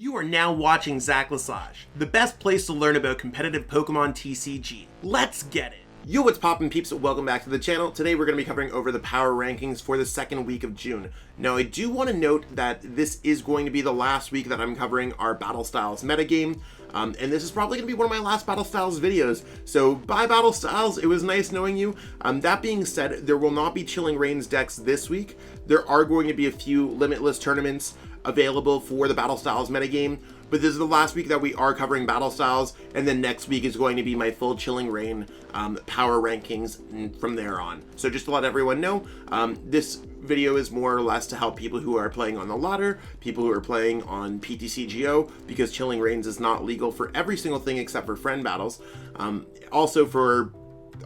You are now watching ZACIAN, the best place to learn about competitive Pokemon TCG. Let's get it! Yo, what's poppin' peeps? Welcome back to the channel. Today we're going to be covering over the power rankings for the second week of June. Now, I do want to note that this is going to be the last week that I'm covering our Battle Styles metagame. And this is probably going to be one of my last Battle Styles videos. So, bye Battle Styles, it was nice knowing you. That being said, there will not be Chilling Reigns decks this week. There are going to be a few Limitless tournaments available for the Battle Styles metagame, but this is the last week that we are covering Battle Styles, and then next week is going to be my full Chilling Reign power rankings from there on. So just to let everyone know, this video is more or less to help people who are playing on the ladder, people who are playing on PTCGO, because Chilling Reigns is not legal for every single thing except for friend battles. Also for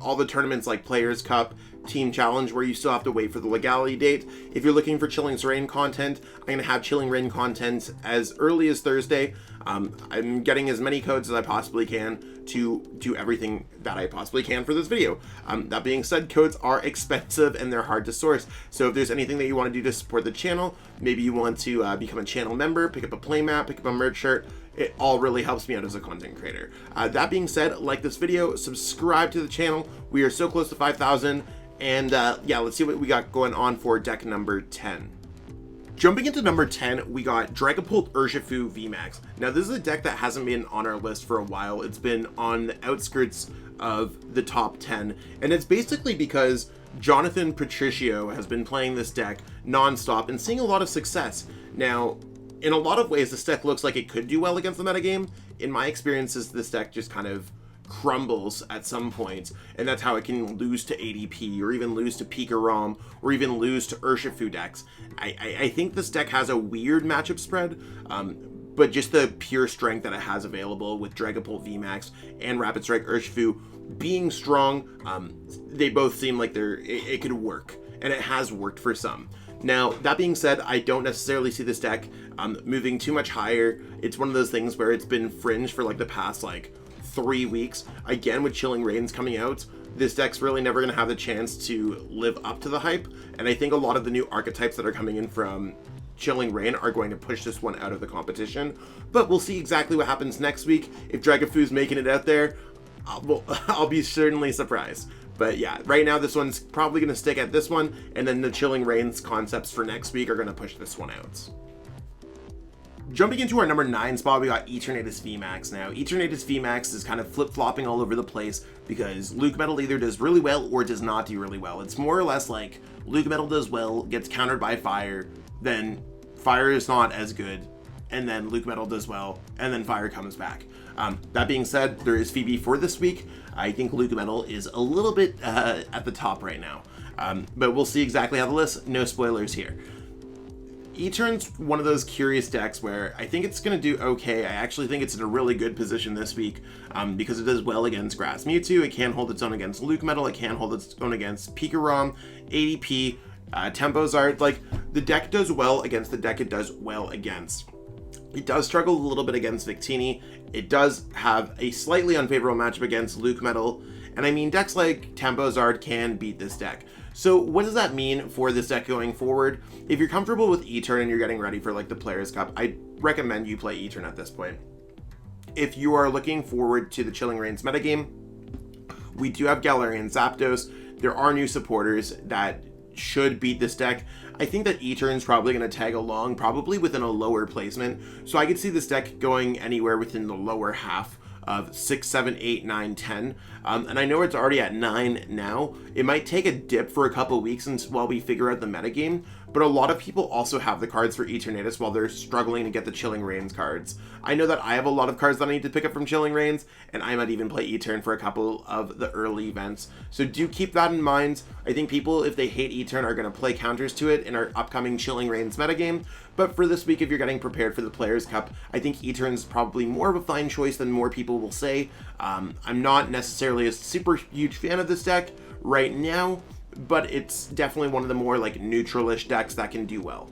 all the tournaments like Players Cup, Team Challenge, where you still have to wait for the legality date. If you're looking for Chilling Reign content, I'm going to have Chilling Reign content as early as Thursday. I'm getting as many codes as I possibly can to do everything that I possibly can for this video. That being said, codes are expensive and they're hard to source. So if there's anything that you want to do to support the channel, maybe you want to become a channel member, pick up a playmat, pick up a merch shirt, it all really helps me out as a content creator. That being said, like this video, subscribe to the channel. We are so close to 5,000. And yeah, let's see what we got going on for deck number 10. Jumping into number 10, we got Dragapult URSHIFU VMAX. Now, this is a deck that hasn't been on our list for a while. It's been on the outskirts of the top 10. And it's basically because Jonathan Patricio has been playing this deck nonstop and seeing a lot of success. Now, in a lot of ways, this deck looks like it could do well against the metagame. In my experiences, this deck just kind of crumbles at some point, and that's how it can lose to ADP, or even lose to PIKAROM, or even lose to URSHIFU decks. I think this deck has a weird matchup spread, but just the pure strength that it has available with Dragapult VMAX and Rapid Strike URSHIFU being strong, they both seem like it could work, and it has worked for some. Now, that being said, I don't necessarily see this deck moving too much higher. It's one of those things where it's been fringe for like the past 3 weeks. Again, with Chilling Reigns coming out, this deck's really never going to have the chance to live up to the hype, and I think a lot of the new archetypes that are coming in from Chilling Reign are going to push this one out of the competition. But we'll see exactly what happens next week. If Dragafu's making it out there, I'll be certainly surprised. But yeah, right now this one's probably going to stick at this one, and then the Chilling Reigns concepts for next week are going to push this one out. Jumping into our number 9 spot, we got ETERNATUS VMAX. Now, ETERNATUS VMAX is kind of flip-flopping all over the place because LUCMETAL either does really well or does not do really well. It's more or less like LUCMETAL does well, gets countered by Fire, then Fire is not as good, and then LUCMETAL does well, and then Fire comes back. That being said, there is Phoebe for this week. I think LUCMETAL is a little bit at the top right now, but we'll see exactly how the list. No spoilers here. E-Turn's one of those curious decks where I think it's going to do okay. I actually think it's in a really good position this week because it does well against Grass MEWTWO. It can hold its own against LUCMETAL. It can hold its own against PIKAROM, ADP, TEMPOZARD. Like, the deck does well against the deck it does well against. It does struggle a little bit against VICTINI. It does have a slightly unfavorable matchup against LUCMETAL. And I mean, decks like TEMPOZARD can beat this deck. So what does that mean for this deck going forward? If you're comfortable with E-Turn and you're getting ready for the Players Cup, I recommend you play E-Turn at this point. If you are looking forward to the Chilling Reigns metagame, we do have Galarian Zapdos. There are new supporters that should beat this deck. I think that E-Turn's probably going to tag along, probably within a lower placement. So I could see this deck going anywhere within the lower half of 6, 7, 8, 9, 10. And I know it's already at 9 now. It might take a dip for a couple weeks while we figure out the metagame, but a lot of people also have the cards for ETERNATUS while they're struggling to get the Chilling Reigns cards. I know that I have a lot of cards that I need to pick up from Chilling Reigns, and I might even play E-Turn for a couple of the early events. So do keep that in mind. I think people, if they hate E-Turn, are going to play counters to it in our upcoming Chilling Reigns metagame. But for this week, if you're getting prepared for the Players Cup, I think E-Turn's probably more of a fine choice than more people will say. I'm not necessarily a super huge fan of this deck right now, but it's definitely one of the more neutral-ish decks that can do well.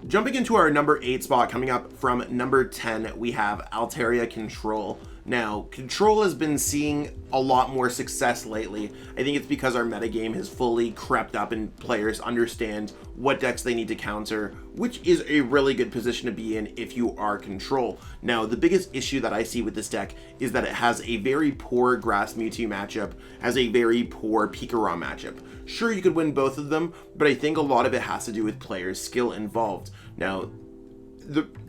Jumping into our number 8 spot, coming up from number 10, we have ALTARIA Control. Now, Control has been seeing a lot more success lately. I think it's because our metagame has fully crept up and players understand what decks they need to counter, which is a really good position to be in if you are Control. Now, the biggest issue that I see with this deck is that it has a very poor Grass Mewtwo matchup, has a very poor PIKAROM matchup. Sure, you could win both of them, but I think a lot of it has to do with players' skill involved. Now,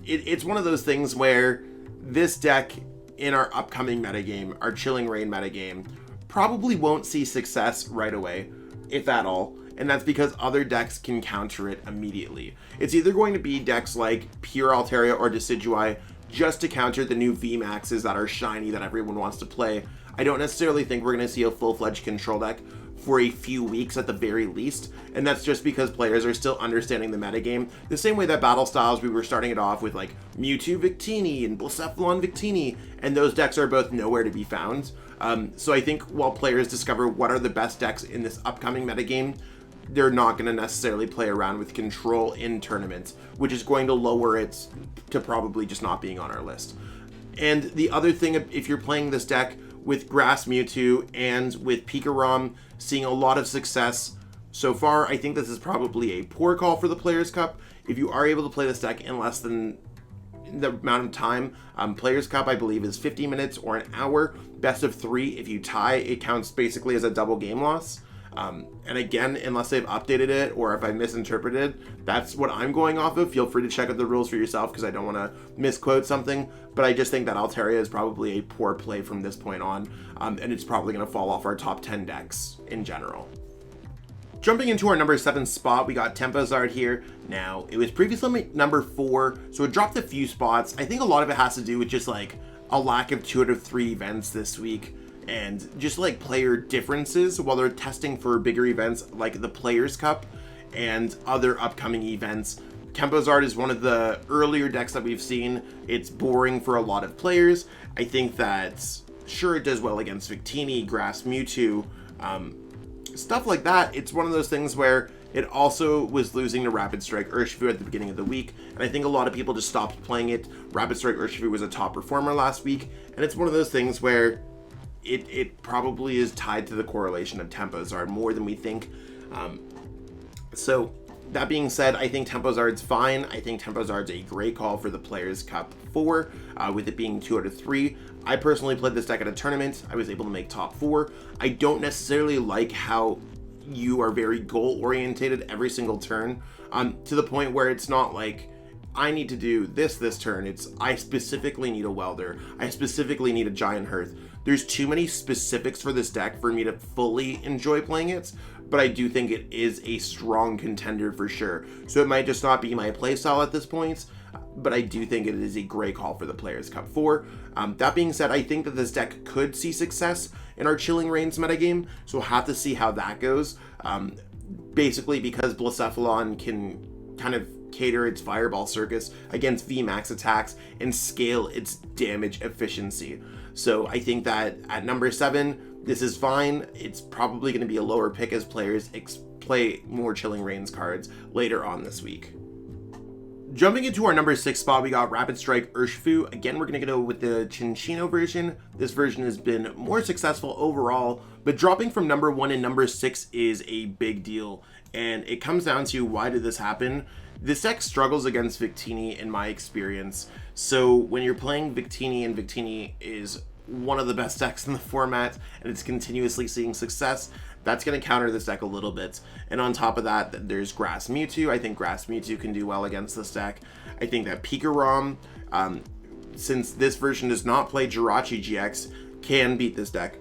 it's one of those things where this deck in our upcoming metagame, our Chilling Reign metagame, probably won't see success right away, if at all, and that's because other decks can counter it immediately. It's either going to be decks like Pure Altaria or Decidueye just to counter the new VMAXs that are shiny that everyone wants to play. I don't necessarily think we're going to see a full-fledged Control deck for a few weeks at the very least, and that's just because players are still understanding the metagame, the same way that Battle Styles, we were starting it off with like Mewtwo Victini and Blacephalon Victini, and those decks are both nowhere to be found. So I think while players discover what are the best decks in this upcoming metagame, they're not going to necessarily play around with Control in tournaments, which is going to lower it to probably just not being on our list. And the other thing, if you're playing this deck with Grass Mewtwo and with PIKAROM seeing a lot of success so far, I think this is probably a poor call for the Players' Cup. If you are able to play this deck in less than the amount of time, Players' Cup I believe is 50 minutes or an hour, best of 3. If you tie, it counts basically as a double game loss. And again, unless they've updated it or if I misinterpreted, that's what I'm going off of. Feel free to check out the rules for yourself because I don't want to misquote something, but I just think that Altaria is probably a poor play from this point on, and it's probably going to fall off our top 10 decks in general. Jumping into our number 7 spot, we got TEMPOZARD here. Now, it was previously number 4, so it dropped a few spots. I think a lot of it has to do with just like a lack of 2 out of 3 events this week, and just like player differences while they're testing for bigger events like the Players' Cup and other upcoming events. TEMPOZARD is one of the earlier decks that we've seen. It's boring for a lot of players. I think that sure it does well against Victini, Grass Mewtwo, stuff like that. It's one of those things where it also was losing to Rapid Strike URSHIFU at the beginning of the week, and I think a lot of people just stopped playing it. Rapid Strike URSHIFU was a top performer last week, and it's one of those things where it probably is tied to the correlation of TEMPOZARD more than we think. So that being said, I think TEMPOZARD's fine. I think TEMPOZARD's a great call for the Players' Cup 4, with it being 2 out of 3. I personally played this deck at a tournament. I was able to make top 4. I don't necessarily like how you are very goal oriented every single turn, to the point where it's not like I need to do this turn. It's I specifically need a Welder. I specifically need a Giant Hearth. There's too many specifics for this deck for me to fully enjoy playing it, but I do think it is a strong contender for sure. So it might just not be my playstyle at this point, but I do think it is a great call for the Players' Cup 4. That being said, I think that this deck could see success in our Chilling Reigns metagame, so we'll have to see how that goes. Basically because Blacephalon can kind of cater its Fireball Circus against VMAX attacks and scale its damage efficiency. So I think that at number 7, this is fine. It's probably going to be a lower pick as players play more Chilling Reigns cards later on this week. Jumping into our number 6 spot, we got Rapid Strike URSHIFU. Again, we're going to go with the Chinchino version. This version has been more successful overall, but dropping from number 1 and number 6 is a big deal. And it comes down to, why did this happen? This deck struggles against Victini in my experience. So when you're playing Victini, and Victini is one of the best decks in the format, and it's continuously seeing success, that's going to counter this deck a little bit. And on top of that, there's Grass Mewtwo. I think Grass Mewtwo can do well against this deck. I think that PIKAROM, since this version does not play Jirachi GX, can beat this deck.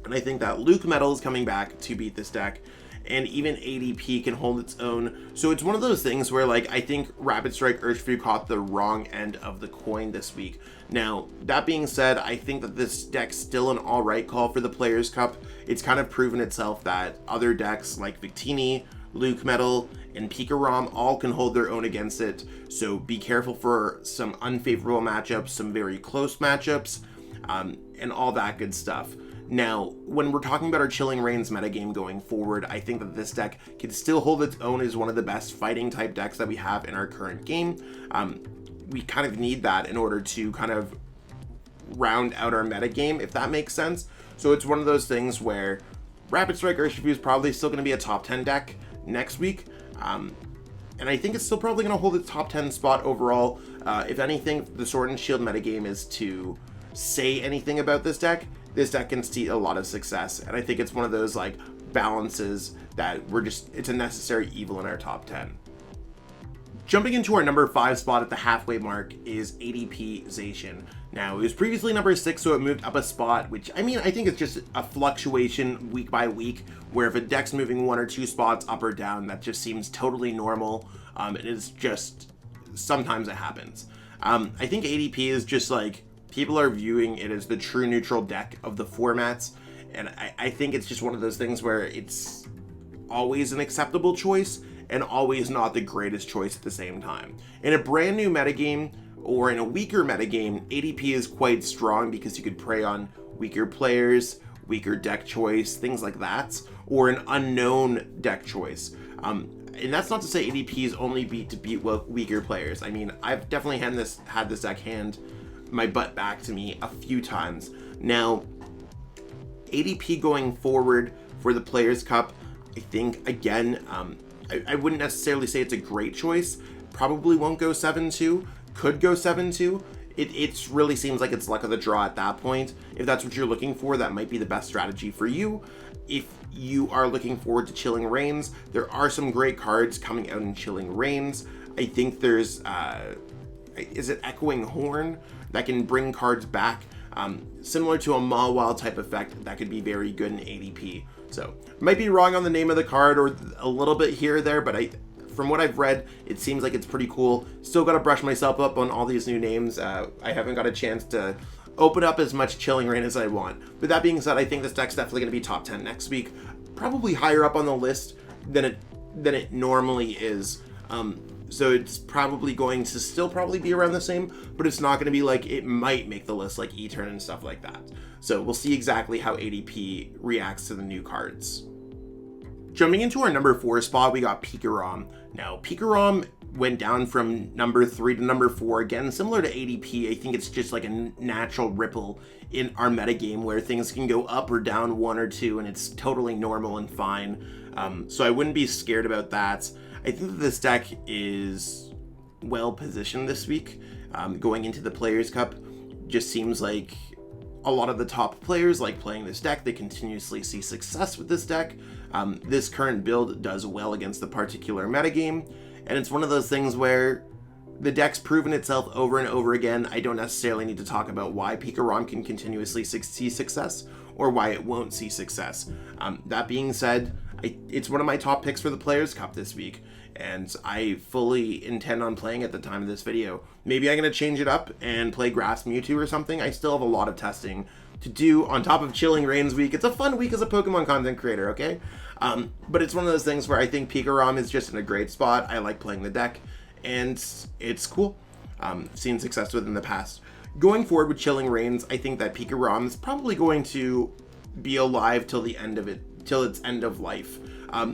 And I think that LUCMETAL is coming back to beat this deck. And even ADP can hold its own. So it's one of those things where, like, I think Rapid Strike URSHIFU caught the wrong end of the coin this week. Now, that being said, I think that this deck's still an alright call for the Players' Cup. It's kind of proven itself that other decks like Victini, LUCMETAL, and PIKAROM all can hold their own against it. So be careful for some unfavorable matchups, some very close matchups, and all that good stuff. Now, when we're talking about our Chilling Reigns metagame going forward, I think that this deck can still hold its own as one of the best fighting type decks that we have in our current game. We kind of need that in order to kind of round out our meta game, if that makes sense. So it's one of those things where Rapid Strike Urshifu is probably still going to be a top 10 deck next week. And I think it's still probably going to hold its top 10 spot overall. If anything, the Sword and Shield metagame is to say anything about this deck can see a lot of success. And I think it's one of those like balances that it's a necessary evil in our top 10. Jumping into our number 5 spot at the halfway mark is ADP ZACIAN. Now, it was previously number 6, so it moved up a spot, which, I mean, I think it's just a fluctuation week by week, where if a deck's moving 1 or 2 spots up or down, that just seems totally normal. It is just, sometimes it happens. I think ADP is just like, people are viewing it as the true neutral deck of the formats, and I think it's just one of those things where it's always an acceptable choice, and always not the greatest choice at the same time. In a brand new metagame, or in a weaker metagame, ADP is quite strong because you could prey on weaker players, weaker deck choice, things like that, or an unknown deck choice. And that's not to say ADP is only to beat weaker players. I mean, I've definitely had this deck hand my butt back to me a few times. Now, ADP going forward for the Players' Cup, I think, again, I wouldn't necessarily say it's a great choice. Probably won't go 7-2. Could go 7-2. It really seems like it's luck of the draw at that point. If that's what you're looking for, that might be the best strategy for you. If you are looking forward to Chilling Reigns, there are some great cards coming out in Chilling Reigns. I think there's, is it Echoing Horn that can bring cards back? Similar to a Mawile type effect that could be very good in ADP. So, might be wrong on the name of the card or a little bit here or there, but from what I've read, it seems like it's pretty cool. Still got to brush myself up on all these new names. I haven't got a chance to open up as much Chilling Reign as I want. But that being said, I think this deck's definitely going to be top 10 next week. Probably higher up on the list than it normally is. So it's probably going to still probably be around the same, but it's not going to be like it might make the list like ETERN and stuff like that. So we'll see exactly how ADP reacts to the new cards. Jumping into our number 4 spot, we got PIKAROM. Now, PIKAROM went down from number 3 to number 4. Again, similar to ADP, I think it's just like a natural ripple in our metagame where things can go up or down 1 or 2, and it's totally normal and fine. So I wouldn't be scared about that. I think that this deck is well positioned this week. Going into the Players' Cup, just seems like a lot of the top players like playing this deck. They continuously see success with this deck. This current build does well against the particular metagame, and it's one of those things where the deck's proven itself over and over again. I don't necessarily need to talk about why PIKAROM can continuously see success or why it won't see success. That being said, it's one of my top picks for the Players' Cup this week, and I fully intend on playing at the time of this video. Maybe I'm going to change it up and play Grass MEWTWO or something. I still have a lot of testing to do on top of Chilling Reigns week. It's a fun week as a Pokemon content creator, okay? But it's one of those things where I think PIKAROM is just in a great spot. I like playing the deck, and it's cool. Seen success with in the past. Going forward with Chilling Reigns, I think that PIKAROM is probably going to be alive till the end of it, till its end of life.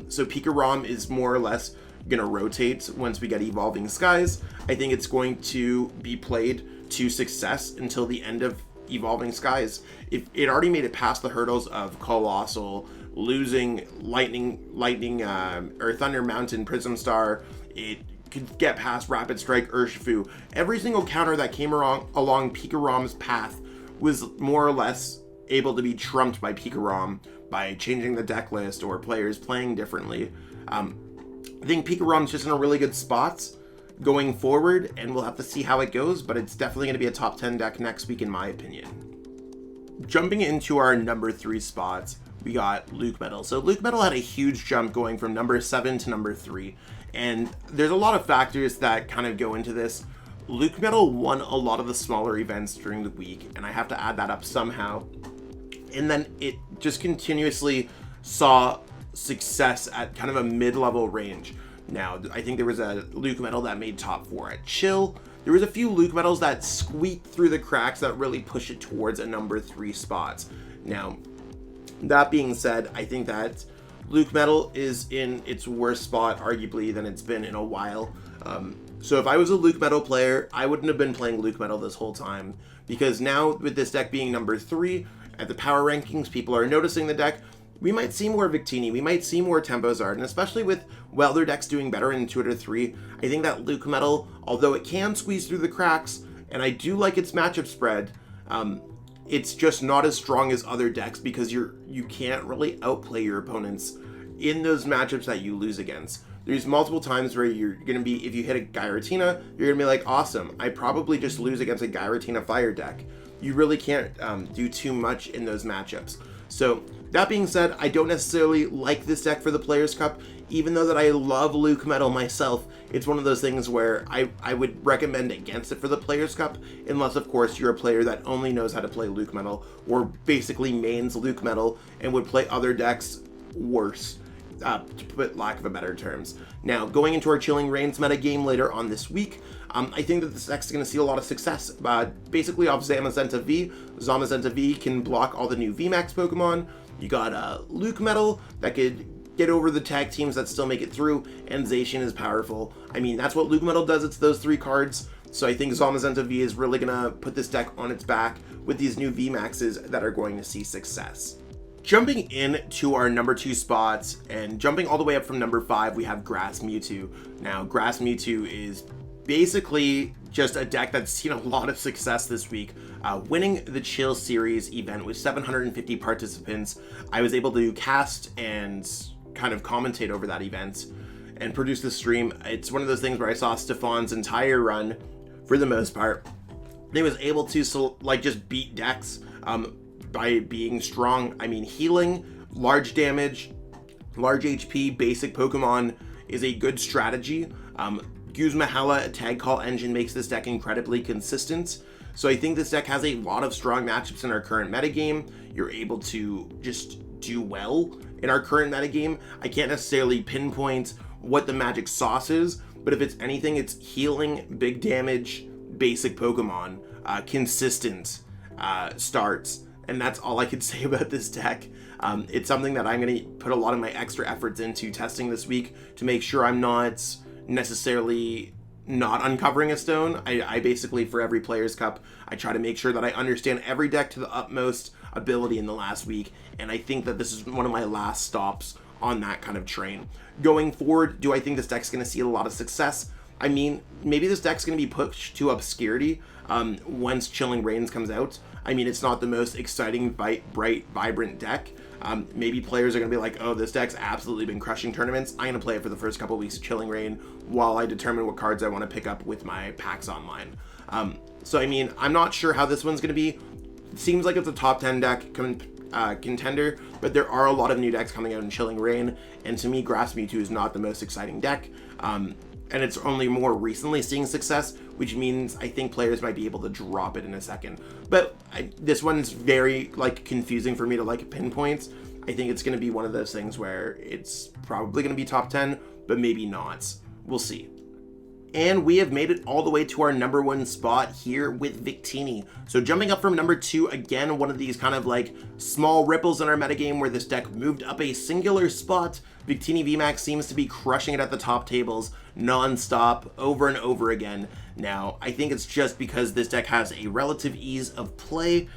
So PIKAROM is more or less going to rotate once we get Evolving Skies. I think it's going to be played to success until the end of Evolving Skies. If it already made it past the hurdles of Colossal, losing Lightning or Thunder Mountain Prism Star, it could get past Rapid Strike Urshifu. Every single counter that came along PIKAROM's path was more or less able to be trumped by PIKAROM by changing the deck list or players playing differently. I think PIKAROM's just in a really good spot going forward, and we'll have to see how it goes, but it's definitely going to be a top 10 deck next week in my opinion. Jumping into our number 3 spots, we got LUCMETAL. So LUCMETAL had a huge jump going from number 7 to number 3, and there's a lot of factors that kind of go into this. LUCMETAL won a lot of the smaller events during the week, and I have to add that up somehow. And then it just continuously saw success at kind of a mid-level range. Now, I think there was a LUCMETAL that made top 4 at Chill. There was a few LUCMETALs that squeaked through the cracks that really push it towards a number 3 spot. Now, that being said, I think that LUCMETAL is in its worst spot, arguably, than it's been in a while. So if I was a LUCMETAL player, I wouldn't have been playing LUCMETAL this whole time, because now with this deck being number 3 at the power rankings, people are noticing the deck. We might see more Victini, we might see more TEMPOZARD, and especially with Welder decks doing better in 2 out of 3, I think that LUCMETAL, although it can squeeze through the cracks, and I do like its matchup spread, it's just not as strong as other decks, because you can't really outplay your opponents in those matchups that you lose against. There's multiple times where you're going to be, if you hit a Giratina, you're going to be like, awesome, I probably just lose against a Giratina Fire deck. You really can't do too much in those matchups. So that being said, I don't necessarily like this deck for the Players' Cup, even though that I love LUCMETAL myself. It's one of those things where I would recommend against it for the Players' Cup, unless of course you're a player that only knows how to play LUCMETAL, or basically mains LUCMETAL and would play other decks worse. To put lack of a better terms. Now, going into our Chilling Reigns metagame later on this week, I think that this deck is going to see a lot of success. Basically off Zamazenta V. Zamazenta V can block all the new VMAX Pokemon. You got LUCMETAL that could get over the tag teams that still make it through, and ZACIAN is powerful. I mean, that's what LUCMETAL does, it's those 3 cards. So I think Zamazenta V is really going to put this deck on its back with these new VMAXs that are going to see success. Jumping into our number 2 spots and jumping all the way up from number 5, we have Grass Mewtwo. Now, Grass Mewtwo is basically just a deck that's seen a lot of success this week, winning the Chill Series event with 750 participants. I was able to cast and kind of commentate over that event and produce the stream. It's one of those things where I saw Stefan's entire run, for the most part. They was able to like just beat decks by being strong. I mean, healing, large damage, large HP, basic Pokemon is a good strategy. Guzmahala, a tag call engine, makes this deck incredibly consistent. So I think this deck has a lot of strong matchups in our current metagame. You're able to just do well in our current metagame. I can't necessarily pinpoint what the magic sauce is, but if it's anything, it's healing, big damage, basic Pokemon, consistent starts. And that's all I could say about this deck. It's something that I'm going to put a lot of my extra efforts into testing this week to make sure I'm not necessarily not uncovering a stone. I basically, for every Players' Cup, I try to make sure that I understand every deck to the utmost ability in the last week. And I think that this is one of my last stops on that kind of train. Going forward, do I think this deck's going to see a lot of success? I mean, maybe this deck's going to be pushed to obscurity once Chilling Reigns comes out. I mean, it's not the most exciting, bright, vibrant deck. Maybe players are going to be like, oh, this deck's absolutely been crushing tournaments. I'm going to play it for the first couple weeks of Chilling Reign while I determine what cards I want to pick up with my packs online. So, I mean, I'm not sure how this one's going to be. It seems like it's a top 10 deck contender, but there are a lot of new decks coming out in Chilling Reign, and to me, Grass Mewtwo is not the most exciting deck. And it's only more recently seeing success, which means I think players might be able to drop it in a second. But this one's very confusing for me to pinpoint. I think it's going to be one of those things where it's probably going to be top 10, but maybe not. We'll see. And we have made it all the way to our number 1 spot here with Victini. So jumping up from number 2, again, one of these kind of small ripples in our metagame where this deck moved up a singular spot. Victini VMAX seems to be crushing it at the top tables non-stop over and over again. Now, I think it's just because this deck has a relative ease of play.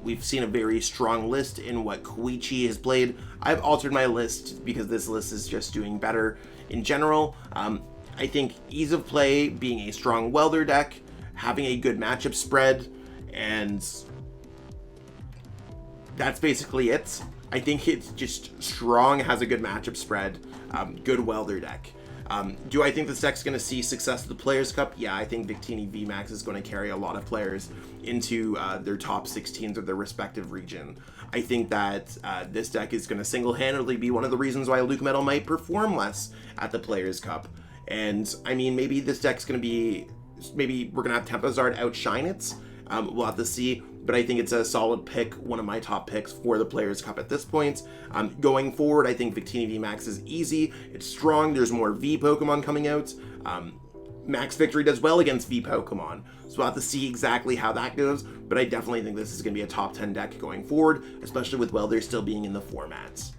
We've seen a very strong list in what Koichi has played. I've altered my list because this list is just doing better in general. I think ease of play, being a strong Welder deck, having a good matchup spread, and that's basically it. I think it's just strong, has a good matchup spread, good Welder deck. Do I think this deck's going to see success at the Players' Cup? Yeah, I think Victini VMAX is going to carry a lot of players into their top 16s of their respective region. I think that this deck is going to single-handedly be one of the reasons why LUCMETAL might perform less at the Players' Cup. And, I mean, maybe this deck's going to be... Maybe we're going to have TEMPOZARD outshine it. We'll have to see, but I think it's a solid pick, one of my top picks for the Players' Cup at this point. Going forward, I think Victini VMAX is easy, it's strong, there's more V Pokemon coming out. Max Victory does well against V Pokemon, so we'll have to see exactly how that goes, but I definitely think this is going to be a top 10 deck going forward, especially with Welder still being in the formats.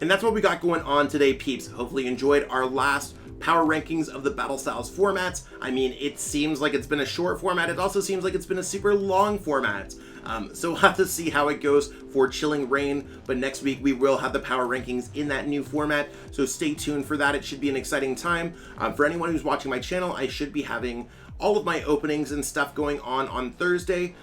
And that's what we got going on today, peeps. Hopefully you enjoyed our last power rankings of the battle styles formats. I mean, it seems like it's been a short format. It also seems like it's been a super long format. So we'll have to see how it goes for Chilling Reign, but next week we will have the power rankings in that new format, so stay tuned for that. It should be an exciting time. For anyone who's watching my channel, I should be having all of my openings and stuff going on Thursday,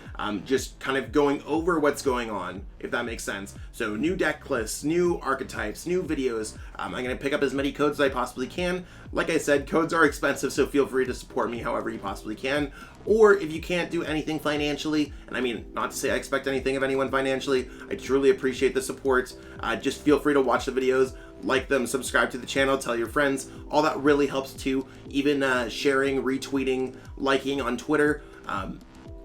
just kind of going over what's going on, if that makes sense. So new deck lists, new archetypes, new videos. I'm going to pick up as many codes as I possibly can. Like I said, codes are expensive, so feel free to support me however you possibly can. Or if you can't do anything financially, and I mean, not to say I expect anything of anyone financially, I truly appreciate the support. Just feel free to watch the videos, like them, subscribe to the channel, tell your friends. All that really helps too. Even sharing, retweeting, liking on Twitter,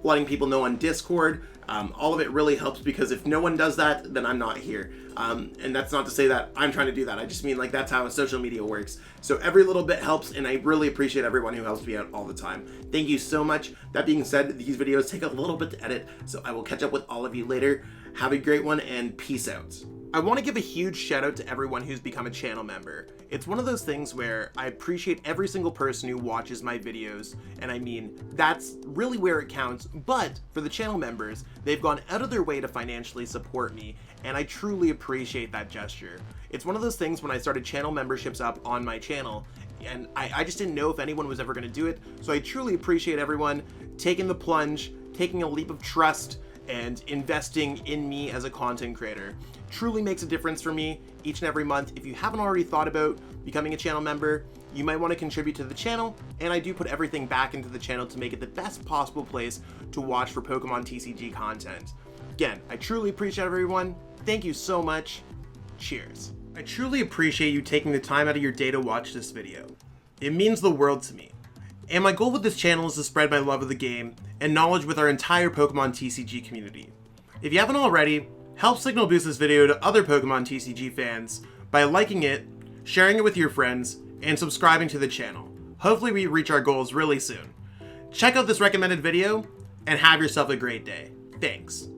letting people know on Discord. All of it really helps, because if no one does that, then I'm not here. And that's not to say that I'm trying to do that. I just mean, like, that's how social media works. So every little bit helps, and I really appreciate everyone who helps me out all the time. Thank you so much. That being said, these videos take a little bit to edit, so I will catch up with all of you later. Have a great one, and peace out. I want to give a huge shout out to everyone who's become a channel member. It's one of those things where I appreciate every single person who watches my videos, and I mean, that's really where it counts, but for the channel members, they've gone out of their way to financially support me, and I truly appreciate that gesture. It's one of those things when I started channel memberships up on my channel, and I just didn't know if anyone was ever going to do it, so I truly appreciate everyone taking the plunge, taking a leap of trust, and investing in me as a content creator. Truly makes a difference for me each and every month. If you haven't already thought about becoming a channel member, you might want to contribute to the channel, and I do put everything back into the channel to make it the best possible place to watch for Pokemon TCG content. Again, I truly appreciate everyone. Thank you so much. Cheers. I truly appreciate you taking the time out of your day to watch this video. It means the world to me. And my goal with this channel is to spread my love of the game and knowledge with our entire Pokemon TCG community. If you haven't already, help signal boost this video to other Pokemon TCG fans by liking it, sharing it with your friends, and subscribing to the channel. Hopefully we reach our goals really soon. Check out this recommended video, and have yourself a great day. Thanks.